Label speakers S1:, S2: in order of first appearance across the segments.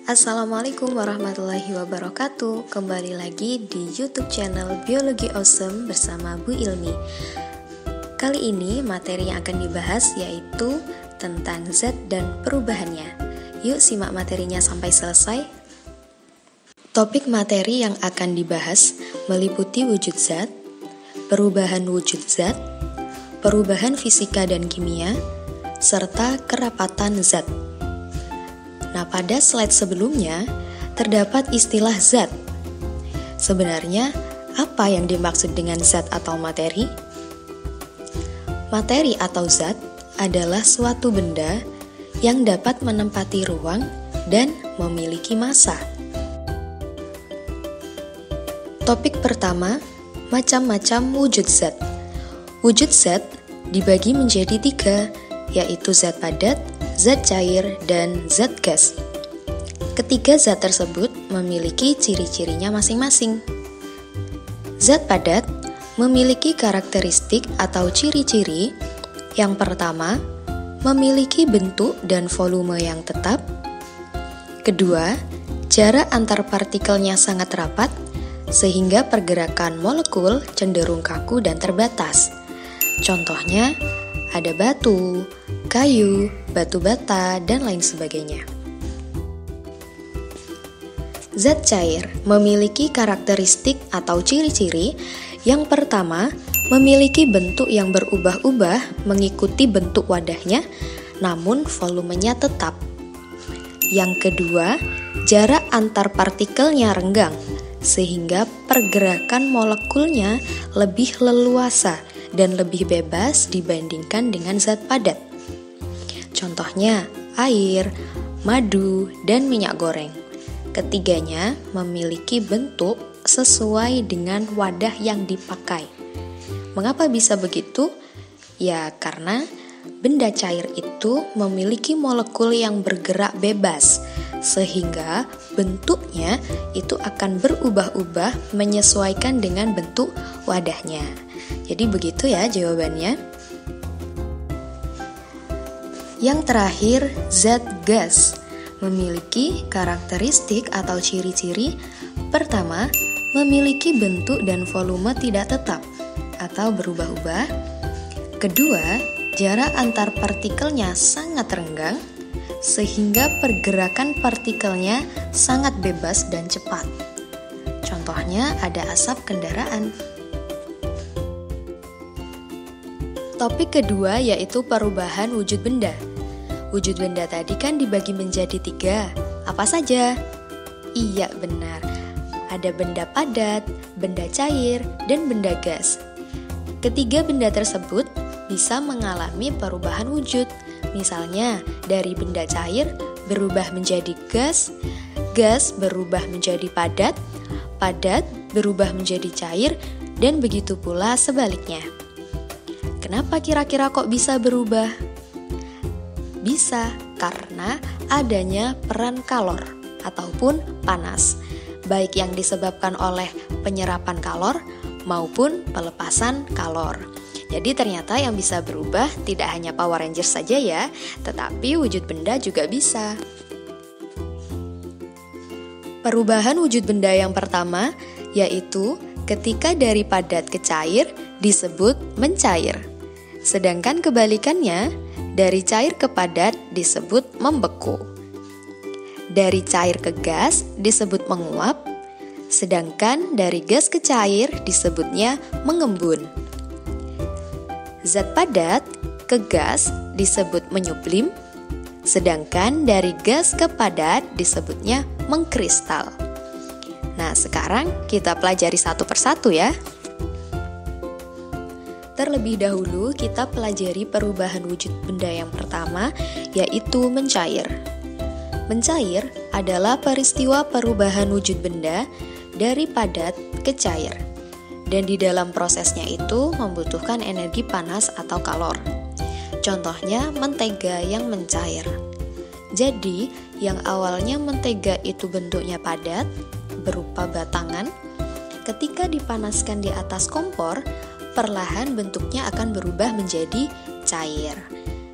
S1: Assalamualaikum warahmatullahi wabarakatuh. Kembali lagi di YouTube channel Biologi Awesome bersama Bu Ilmi. Kali ini materi yang akan dibahas yaitu tentang zat dan perubahannya. Yuk simak materinya sampai selesai. Topik materi yang akan dibahas meliputi wujud zat, perubahan wujud zat, perubahan fisika dan kimia, serta kerapatan zat. Nah, pada slide sebelumnya terdapat istilah zat. Sebenarnya, apa yang dimaksud dengan zat atau materi? Materi atau zat adalah suatu benda yang dapat menempati ruang dan memiliki massa. Topik pertama, macam-macam wujud zat. Wujud zat dibagi menjadi 3, yaitu zat padat, zat cair, dan zat gas. Ketiga zat tersebut memiliki ciri-cirinya masing-masing. Zat padat memiliki karakteristik atau ciri-ciri. Yang pertama, memiliki bentuk dan volume yang tetap. Kedua, jarak antar partikelnya sangat rapat, sehingga pergerakan molekul cenderung kaku dan terbatas. Contohnya, ada batu, kayu, batu bata, dan lain sebagainya. Zat cair memiliki karakteristik atau ciri-ciri. Yang pertama, memiliki bentuk yang berubah-ubah mengikuti bentuk wadahnya, namun volumenya tetap. Yang kedua, jarak antar partikelnya renggang, sehingga pergerakan molekulnya lebih leluasa dan lebih bebas dibandingkan dengan zat padat. Contohnya, air, madu, dan minyak goreng. Ketiganya memiliki bentuk sesuai dengan wadah yang dipakai. Mengapa bisa begitu? Ya, karena benda cair itu memiliki molekul yang bergerak bebas, sehingga bentuknya itu akan berubah-ubah menyesuaikan dengan bentuk wadahnya. Jadi begitu ya jawabannya. Yang terakhir, zat gas memiliki karakteristik atau ciri-ciri. Pertama, memiliki bentuk dan volume tidak tetap atau berubah-ubah. Kedua, jarak antar partikelnya sangat renggang, sehingga pergerakan partikelnya sangat bebas dan cepat. Contohnya ada asap kendaraan. Topik kedua yaitu perubahan wujud benda. Wujud benda tadi kan dibagi menjadi 3. Apa saja? Iya, benar. Ada benda padat, benda cair, dan benda gas. Ketiga benda tersebut bisa mengalami perubahan wujud. Misalnya, dari benda cair berubah menjadi gas, gas berubah menjadi padat, padat berubah menjadi cair, dan begitu pula sebaliknya. Kenapa kira-kira kok bisa berubah? Bisa karena adanya peran kalor ataupun panas, baik yang disebabkan oleh penyerapan kalor maupun pelepasan kalor. Jadi ternyata yang bisa berubah tidak hanya Power Rangers saja ya, tetapi wujud benda juga bisa. Perubahan wujud benda yang pertama yaitu ketika dari padat ke cair disebut mencair. Sedangkan kebalikannya, dari cair ke padat disebut membeku. Dari cair ke gas disebut menguap, sedangkan dari gas ke cair disebutnya mengembun. Zat padat ke gas disebut menyublim, sedangkan dari gas ke padat disebutnya mengkristal. Nah, sekarang kita pelajari satu persatu ya. Terlebih dahulu kita pelajari perubahan wujud benda yang pertama, yaitu mencair. Mencair adalah peristiwa perubahan wujud benda dari padat ke cair. Dan di dalam prosesnya itu membutuhkan energi panas atau kalor. Contohnya mentega yang mencair. Jadi, yang awalnya mentega itu bentuknya padat, berupa batangan, ketika dipanaskan di atas kompor, perlahan bentuknya akan berubah menjadi cair.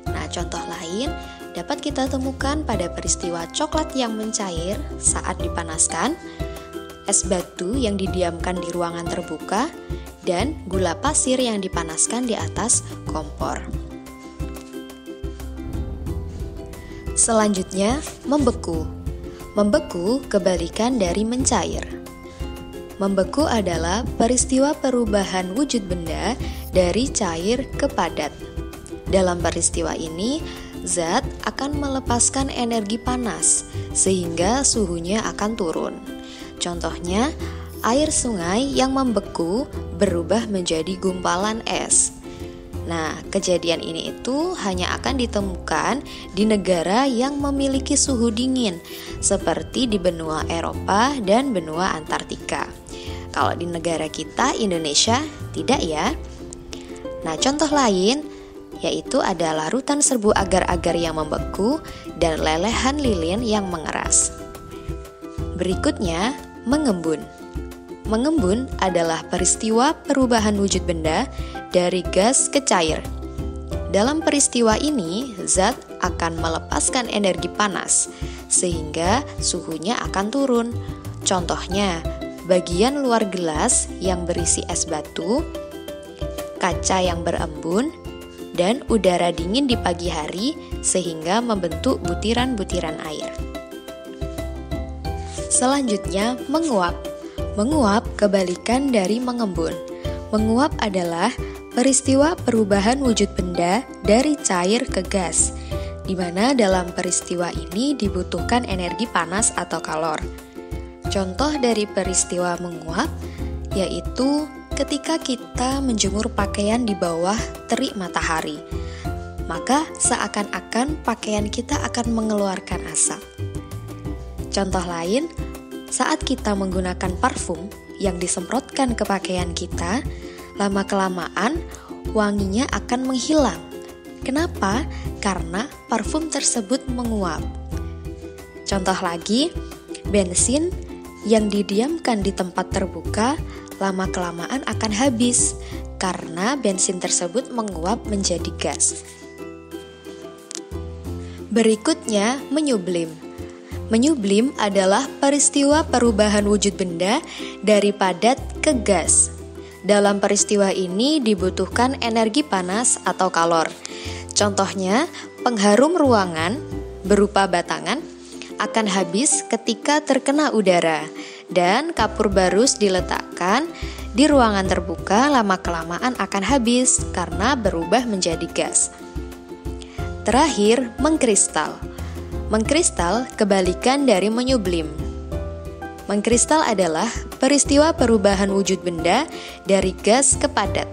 S1: Nah, contoh lain dapat kita temukan pada peristiwa coklat yang mencair saat dipanaskan, es batu yang didiamkan di ruangan terbuka, dan gula pasir yang dipanaskan di atas kompor. Selanjutnya, membeku. Membeku kebalikan dari mencair. Membeku adalah peristiwa perubahan wujud benda dari cair ke padat. Dalam peristiwa ini, zat akan melepaskan energi panas sehingga suhunya akan turun. Contohnya, air sungai yang membeku berubah menjadi gumpalan es. Nah, kejadian ini itu hanya akan ditemukan di negara yang memiliki suhu dingin, seperti di benua Eropa dan benua Antartika. Kalau di negara kita, Indonesia, tidak ya. Nah, contoh lain yaitu ada larutan serbu agar-agar yang membeku dan lelehan lilin yang mengeras. Berikutnya, mengembun. Mengembun adalah peristiwa perubahan wujud benda dari gas ke cair. Dalam peristiwa ini, zat akan melepaskan energi panas, sehingga suhunya akan turun. Contohnya, bagian luar gelas yang berisi es batu, kaca yang berembun, dan udara dingin di pagi hari sehingga membentuk butiran-butiran air. Selanjutnya, menguap. Menguap kebalikan dari mengembun. Menguap adalah peristiwa perubahan wujud benda dari cair ke gas, di mana dalam peristiwa ini dibutuhkan energi panas atau kalor. Contoh dari peristiwa menguap yaitu ketika kita menjemur pakaian di bawah terik matahari, maka seakan-akan pakaian kita akan mengeluarkan asap. Contoh lain, saat kita menggunakan parfum yang disemprotkan ke pakaian kita, lama-kelamaan wanginya akan menghilang. Kenapa? Karena parfum tersebut menguap. Contoh lagi, bensin yang didiamkan di tempat terbuka lama-kelamaan akan habis karena bensin tersebut menguap menjadi gas. Berikutnya, menyublim. Menyublim adalah peristiwa perubahan wujud benda dari padat ke gas. Dalam peristiwa ini dibutuhkan energi panas atau kalor. Contohnya, pengharum ruangan berupa batangan akan habis ketika terkena udara, dan kapur barus diletakkan di ruangan terbuka lama-kelamaan akan habis karena berubah menjadi gas. Terakhir, mengkristal. Mengkristal kebalikan dari menyublim. Mengkristal adalah peristiwa perubahan wujud benda dari gas ke padat.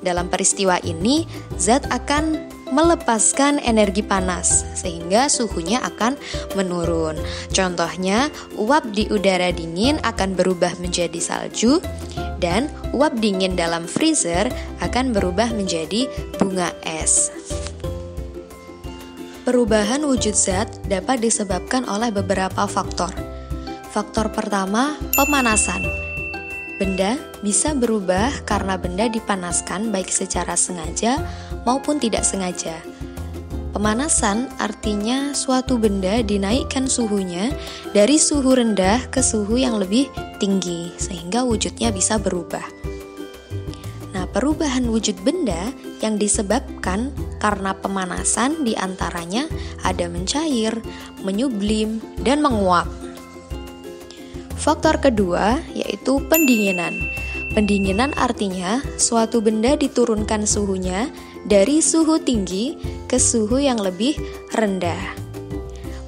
S1: Dalam peristiwa ini, zat akan melepaskan energi panas sehingga suhunya akan menurun. Contohnya, uap di udara dingin akan berubah menjadi salju dan uap dingin dalam freezer akan berubah menjadi bunga es. Perubahan wujud zat dapat disebabkan oleh beberapa faktor. Faktor pertama, pemanasan. Benda bisa berubah karena benda dipanaskan baik secara sengaja maupun tidak sengaja. Pemanasan artinya suatu benda dinaikkan suhunya dari suhu rendah ke suhu yang lebih tinggi sehingga wujudnya bisa berubah. Nah, perubahan wujud benda yang disebabkan karena pemanasan diantaranya ada mencair, menyublim, dan menguap. Faktor kedua yaitu pendinginan. Pendinginan artinya suatu benda diturunkan suhunya dari suhu tinggi ke suhu yang lebih rendah.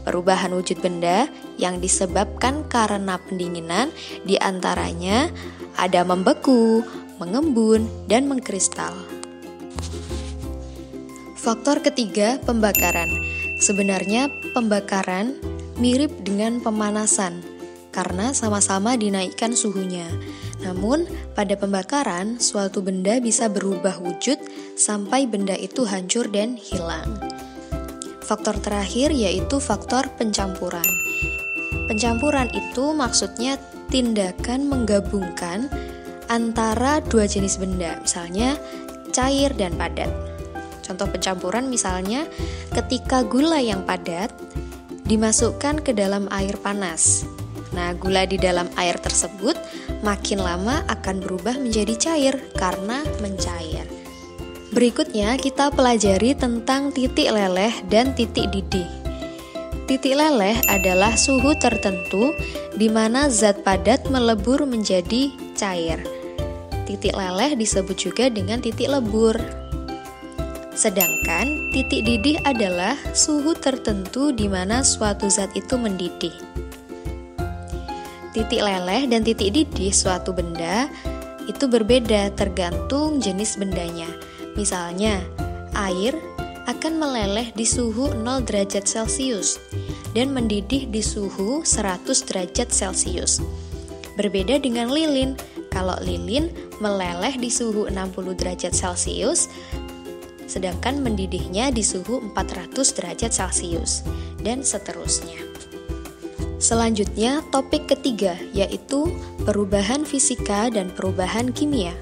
S1: Perubahan wujud benda yang disebabkan karena pendinginan diantaranya ada membeku, mengembun, dan mengkristal. Faktor ketiga, pembakaran. Sebenarnya pembakaran mirip dengan pemanasan karena sama-sama dinaikkan suhunya. Namun, pada pembakaran, suatu benda bisa berubah wujud sampai benda itu hancur dan hilang. Faktor terakhir yaitu faktor pencampuran. Pencampuran itu maksudnya tindakan menggabungkan antara dua jenis benda, misalnya cair dan padat. Contoh pencampuran misalnya ketika gula yang padat dimasukkan ke dalam air panas. Nah, gula di dalam air tersebut makin lama akan berubah menjadi cair karena mencair. Berikutnya kita pelajari tentang titik leleh dan titik didih. Titik leleh adalah suhu tertentu di mana zat padat melebur menjadi cair. Titik leleh disebut juga dengan titik lebur. Sedangkan titik didih adalah suhu tertentu di mana suatu zat itu mendidih. Titik leleh dan titik didih suatu benda itu berbeda tergantung jenis bendanya. Misalnya, air akan meleleh di suhu 0 derajat Celcius dan mendidih di suhu 100 derajat Celcius. Berbeda dengan lilin. Kalau lilin meleleh di suhu 60 derajat Celcius, sedangkan mendidihnya di suhu 400 derajat Celcius, dan seterusnya. Selanjutnya, topik ketiga, yaitu perubahan fisika dan perubahan kimia.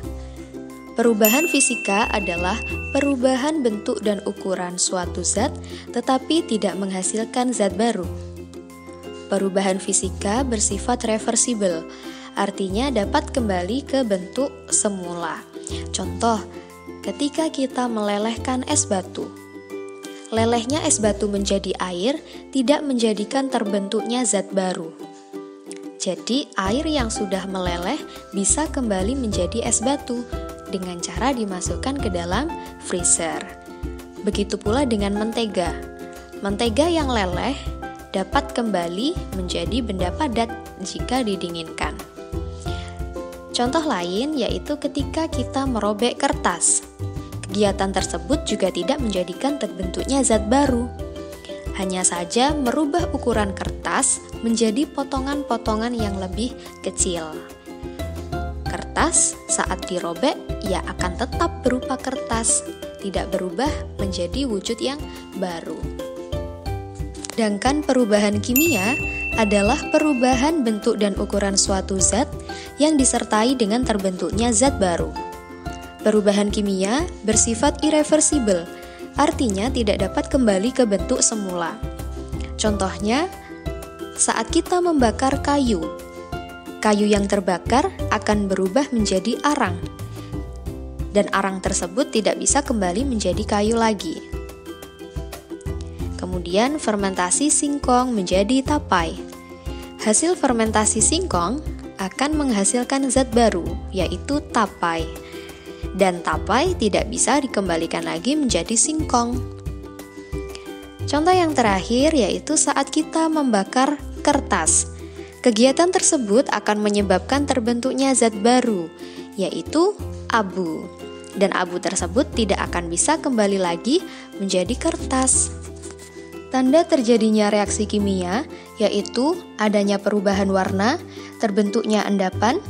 S1: Perubahan fisika adalah perubahan bentuk dan ukuran suatu zat, tetapi tidak menghasilkan zat baru. Perubahan fisika bersifat reversibel, artinya dapat kembali ke bentuk semula. Contoh, ketika kita melelehkan es batu. Lelehnya es batu menjadi air tidak menjadikan terbentuknya zat baru. Jadi, air yang sudah meleleh bisa kembali menjadi es batu dengan cara dimasukkan ke dalam freezer. Begitu pula dengan mentega. Mentega yang leleh dapat kembali menjadi benda padat jika didinginkan. Contoh lain yaitu ketika kita merobek kertas. Kegiatan tersebut juga tidak menjadikan terbentuknya zat baru. Hanya saja merubah ukuran kertas menjadi potongan-potongan yang lebih kecil. Kertas saat dirobek ia akan tetap berupa kertas, tidak berubah menjadi wujud yang baru. Sedangkan perubahan kimia adalah perubahan bentuk dan ukuran suatu zat yang disertai dengan terbentuknya zat baru. Perubahan kimia bersifat irreversibel, artinya tidak dapat kembali ke bentuk semula. Contohnya, saat kita membakar kayu, kayu yang terbakar akan berubah menjadi arang, dan arang tersebut tidak bisa kembali menjadi kayu lagi. Kemudian fermentasi singkong menjadi tapai. Hasil fermentasi singkong akan menghasilkan zat baru, yaitu tapai. Dan tapai tidak bisa dikembalikan lagi menjadi singkong. Contoh yang terakhir yaitu saat kita membakar kertas. Kegiatan tersebut akan menyebabkan terbentuknya zat baru, yaitu abu. Dan abu tersebut tidak akan bisa kembali lagi menjadi kertas. Tanda terjadinya reaksi kimia yaitu adanya perubahan warna, terbentuknya endapan,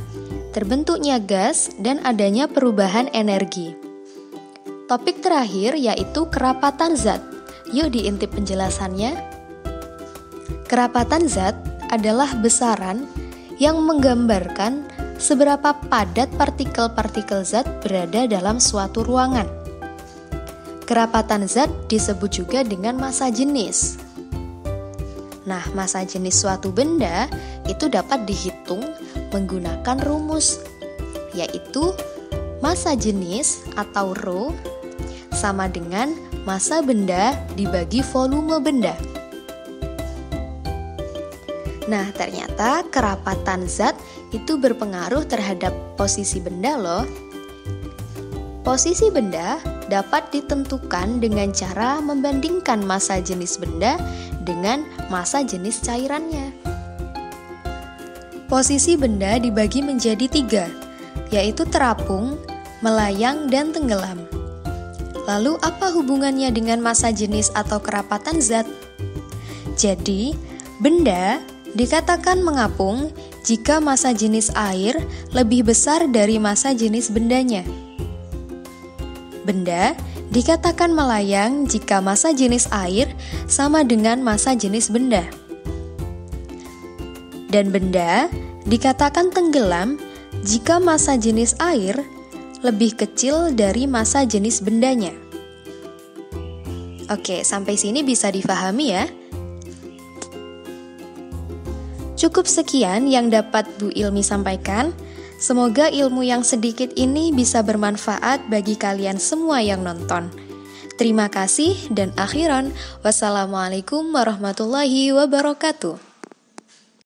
S1: terbentuknya gas, dan adanya perubahan energi. Topik terakhir yaitu kerapatan zat. Yuk diintip penjelasannya. Kerapatan zat adalah besaran yang menggambarkan seberapa padat partikel-partikel zat berada dalam suatu ruangan. Kerapatan zat disebut juga dengan massa jenis. Nah, massa jenis suatu benda itu dapat dihitung menggunakan rumus, yaitu massa jenis atau rho sama dengan massa benda dibagi volume benda. Nah, ternyata kerapatan zat itu berpengaruh terhadap posisi benda loh. Posisi benda dapat ditentukan dengan cara membandingkan massa jenis benda dengan massa jenis cairannya. Posisi benda dibagi menjadi 3, yaitu terapung, melayang, dan tenggelam. Lalu apa hubungannya dengan massa jenis atau kerapatan zat? Jadi, benda dikatakan mengapung jika massa jenis air lebih besar dari massa jenis bendanya. Benda dikatakan melayang jika massa jenis air sama dengan massa jenis benda. Dan benda dikatakan tenggelam jika massa jenis air lebih kecil dari massa jenis bendanya. Oke, sampai sini bisa difahami ya? Cukup sekian yang dapat Bu Ilmi sampaikan. Semoga ilmu yang sedikit ini bisa bermanfaat bagi kalian semua yang nonton. Terima kasih dan akhiran. Wassalamualaikum warahmatullahi wabarakatuh.